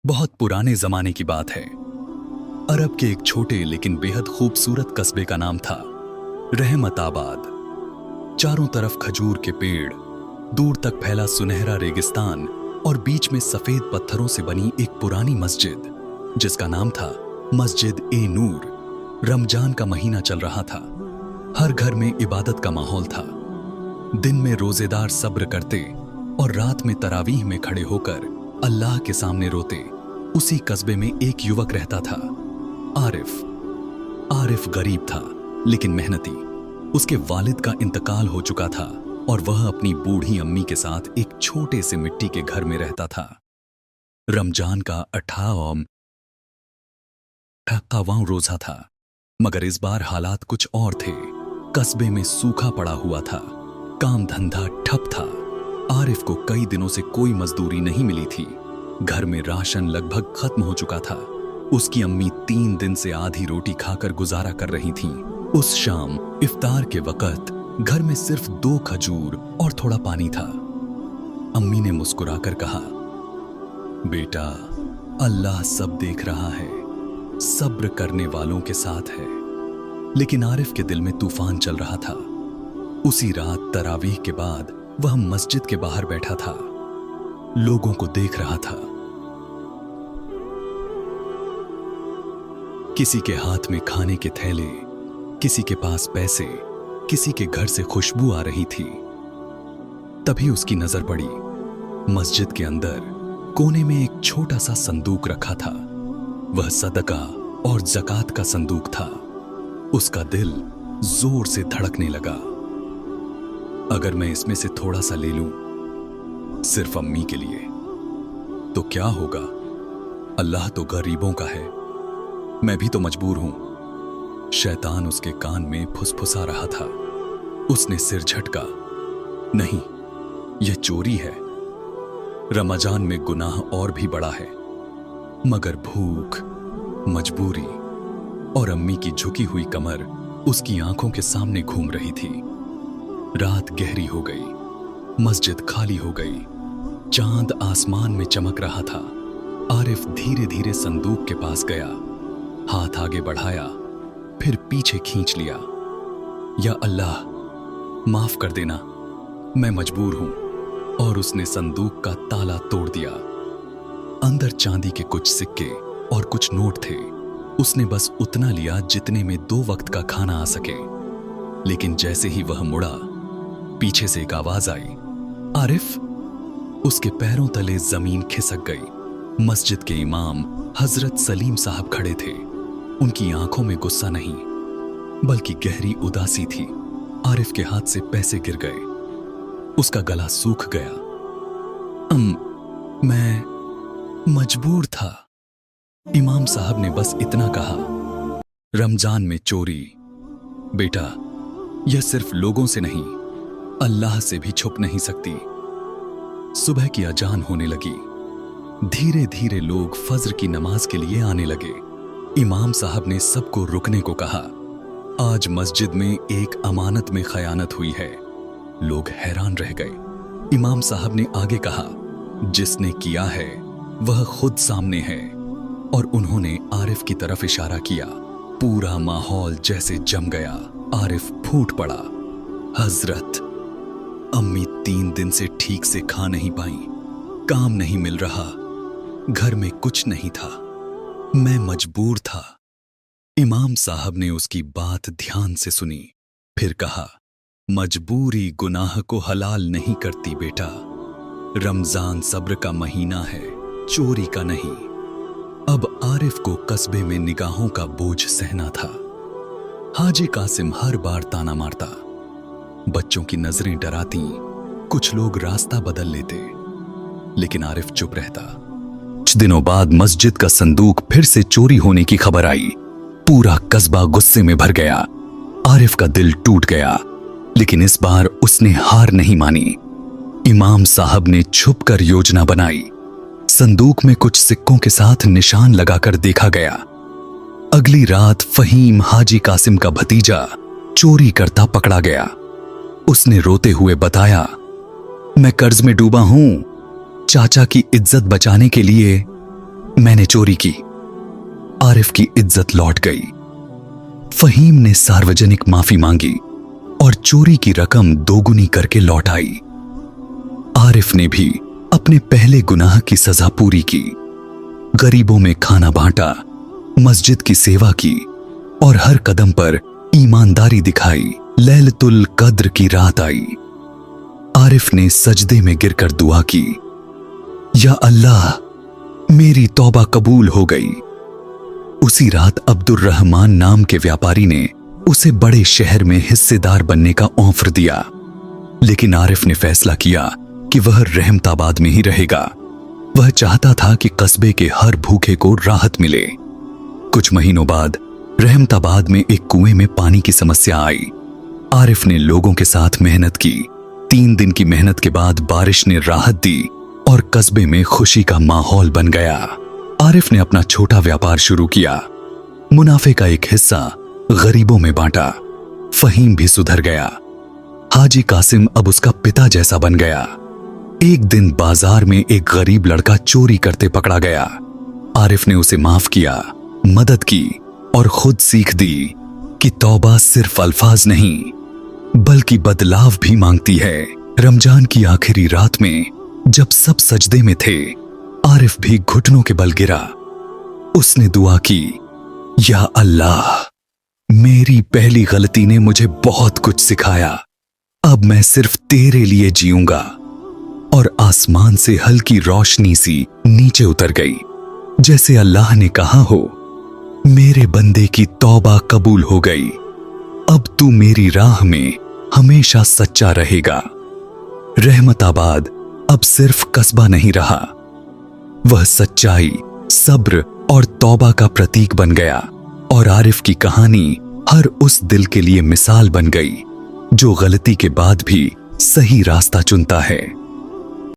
बहुत पुराने जमाने की बात है। अरब के एक छोटे लेकिन बेहद खूबसूरत कस्बे का नाम था रहमताबाद। चारों तरफ खजूर के पेड़, दूर तक फैला सुनहरा रेगिस्तान और बीच में सफेद पत्थरों से बनी एक पुरानी मस्जिद जिसका नाम था मस्जिद ए नूर। रमजान का महीना चल रहा था। हर घर में इबादत का माहौल था। दिन में रोजेदार सब्र करते और रात में तरावीह में खड़े होकर अल्लाह के सामने रोते। उसी कस्बे में एक युवक रहता था, आरिफ। आरिफ गरीब था लेकिन मेहनती। उसके वालिद का इंतकाल हो चुका था और वह अपनी बूढ़ी अम्मी के साथ एक छोटे से मिट्टी के घर में रहता था। रमजान का 28वां रोजा था, मगर इस बार हालात कुछ और थे। कस्बे में सूखा पड़ा हुआ था, काम धंधा ठप था। आरिफ को कई दिनों से कोई मजदूरी नहीं मिली थी। घर में राशन लगभग खत्म हो चुका था। उसकी अम्मी 3 दिन से आधी रोटी खाकर गुजारा कर रही थीं। उस शाम इफ्तार के वक्त घर में सिर्फ 2 खजूर और थोड़ा पानी था। अम्मी ने मुस्कुराकर कहा, बेटा, अल्लाह सब देख रहा है, सब्र करने वालों के साथ है। लेकिन आरिफ के दिल में तूफान चल रहा था। उसी रात तरावीह के बाद वह मस्जिद के बाहर बैठा था, लोगों को देख रहा था। किसी के हाथ में खाने के थैले, किसी के पास पैसे, किसी के घर से खुशबू आ रही थी। तभी उसकी नजर पड़ी, मस्जिद के अंदर कोने में एक छोटा सा संदूक रखा था। वह सदका और ज़कात का संदूक था। उसका दिल जोर से धड़कने लगा। अगर मैं इसमें से थोड़ा सा ले लूं, सिर्फ अम्मी के लिए, तो क्या होगा? अल्लाह तो गरीबों का है, मैं भी तो मजबूर हूं। शैतान उसके कान में फुसफुसा रहा था। उसने सिर झटका, नहीं, यह चोरी है। रमजान में गुनाह और भी बड़ा है, मगर भूख, मजबूरी और अम्मी की झुकी हुई कमर उसकी आंखों के सामने घूम रही थी। रात गहरी हो गई, मस्जिद खाली हो गई, चांद आसमान में चमक रहा था। आरिफ धीरे धीरे संदूक के पास गया, हाथ आगे बढ़ाया, फिर पीछे खींच लिया। या अल्लाह, माफ कर देना, मैं मजबूर हूं। और उसने संदूक का ताला तोड़ दिया। अंदर चांदी के कुछ सिक्के और कुछ नोट थे। उसने बस उतना लिया जितने में 2 वक्त का खाना आ सके। लेकिन जैसे ही वह मुड़ा, पीछे से एक आवाज आई, आरिफ। उसके पैरों तले जमीन खिसक गई। मस्जिद के इमाम हजरत सलीम साहब खड़े थे। उनकी आंखों में गुस्सा नहीं, बल्कि गहरी उदासी थी। आरिफ के हाथ से पैसे गिर गए, उसका गला सूख गया। मैं मजबूर था। इमाम साहब ने बस इतना कहा, रमजान में चोरी, बेटा, यह सिर्फ लोगों से नहीं, अल्लाह से भी छुप नहीं सकती। सुबह की अजान होने लगी। धीरे धीरे लोग फज्र की नमाज के लिए आने लगे। इमाम साहब ने सबको रुकने को कहा। आज मस्जिद में एक अमानत में खयानत हुई है। लोग हैरान रह गए। इमाम साहब ने आगे कहा, जिसने किया है वह खुद सामने है। और उन्होंने आरिफ की तरफ इशारा किया। पूरा माहौल जैसे जम गया। आरिफ फूट पड़ा, हजरत, अम्मी 3 दिन से ठीक से खा नहीं पाई, काम नहीं मिल रहा, घर में कुछ नहीं था, मैं मजबूर था। इमाम साहब ने उसकी बात ध्यान से सुनी, फिर कहा, मजबूरी गुनाह को हलाल नहीं करती बेटा। रमजान सब्र का महीना है, चोरी का नहीं। अब आरिफ को कस्बे में निगाहों का बोझ सहना था। हाजी कासिम हर बार ताना मारता, बच्चों की नजरें डराती, कुछ लोग रास्ता बदल लेते, लेकिन आरिफ चुप रहता। कुछ दिनों बाद मस्जिद का संदूक फिर से चोरी होने की खबर आई। पूरा कस्बा गुस्से में भर गया। आरिफ का दिल टूट गया, लेकिन इस बार उसने हार नहीं मानी। इमाम साहब ने छुपकर योजना बनाई। संदूक में कुछ सिक्कों के साथ निशान लगाकर देखा गया। अगली रात फहीम हाजी कासिम का भतीजा चोरी करता पकड़ा गया। उसने रोते हुए बताया, मैं कर्ज में डूबा हूं, चाचा की इज्जत बचाने के लिए मैंने चोरी की। आरिफ की इज्जत लौट गई। फहीम ने सार्वजनिक माफी मांगी और चोरी की रकम दोगुनी करके लौट आई। आरिफ ने भी अपने पहले गुनाह की सजा पूरी की। गरीबों में खाना बांटा, मस्जिद की सेवा की और हर कदम पर ईमानदारी दिखाई। लैलतुल कद्र की रात आई। आरिफ ने सजदे में गिरकर दुआ की, या अल्लाह, मेरी तौबा कबूल हो गई। उसी रात अब्दुर्रहमान नाम के व्यापारी ने उसे बड़े शहर में हिस्सेदार बनने का ऑफर दिया, लेकिन आरिफ ने फैसला किया कि वह रहमताबाद में ही रहेगा। वह चाहता था कि कस्बे के हर भूखे को राहत मिले। कुछ महीनों बाद रहमताबाद में एक कुएं में पानी की समस्या आई। आरिफ ने लोगों के साथ मेहनत की। 3 दिन की मेहनत के बाद बारिश ने राहत दी और कस्बे में खुशी का माहौल बन गया। आरिफ ने अपना छोटा व्यापार शुरू किया। मुनाफे का एक हिस्सा गरीबों में बांटा। फहीम भी सुधर गया। हाजी कासिम अब उसका पिता जैसा बन गया। एक दिन बाजार में एक गरीब लड़का चोरी करते पकड़ा गया। आरिफ ने उसे माफ किया, मदद की और खुद सीख दी कि तौबा सिर्फ अल्फाज नहीं बल्कि बदलाव भी मांगती है। रमजान की आखिरी रात में जब सब सजदे में थे, आरिफ भी घुटनों के बल गिरा। उसने दुआ की, या अल्लाह, मेरी पहली गलती ने मुझे बहुत कुछ सिखाया। अब मैं सिर्फ तेरे लिए जीऊंगा। और आसमान से हल्की रोशनी सी नीचे उतर गई, जैसे अल्लाह ने कहा हो, मेरे बंदे की तौबा कबूल हो गई। अब तू मेरी राह में हमेशा सच्चा रहेगा। रहमताबाद अब सिर्फ कस्बा नहीं रहा, वह सच्चाई, सब्र और तौबा का प्रतीक बन गया। और आरिफ की कहानी हर उस दिल के लिए मिसाल बन गई जो गलती के बाद भी सही रास्ता चुनता है।